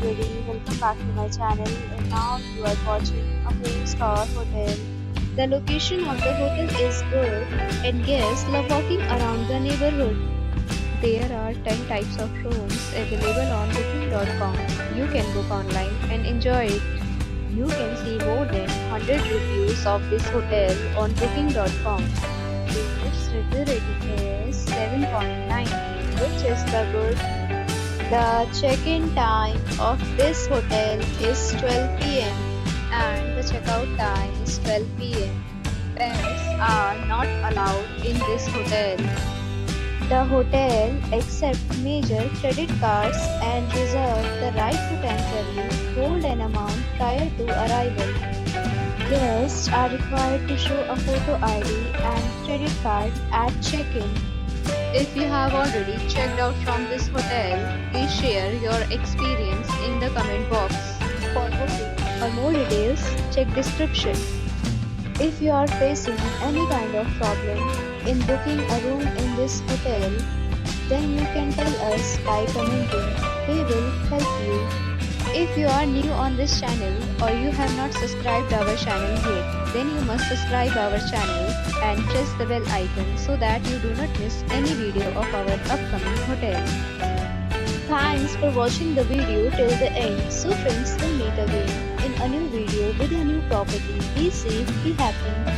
everybody, welcome back to my channel and now you are watching a 4-star hotel. The location of the hotel is good and guests love walking around the neighborhood. There are 10 types of rooms available on booking.com. You can book online and enjoy it. You can see more than 100 reviews of this hotel on booking.com. Its review rating is 7.9, which is the good. The check-in time of this hotel is 12 p.m. and the checkout time is 12 p.m. Pets are not allowed in this hotel. The hotel accepts major credit cards and reserves the right to temporarily hold an amount prior to arrival. Guests are required to show a photo ID and credit card at check-in. If you have already checked out from this hotel, please share your experience in the comment box. For booking or more details, check description. If you are facing any kind of problem in booking a room in this hotel, then you can tell us by commenting. We will help you. If you are new on this channel or you have not subscribed our channel yet, then you must subscribe our channel and press the bell icon so that you do not miss any video of our upcoming hotel. Thanks for watching the video till the end. So friends, will meet again in a new video with a new property. Be safe, be happy.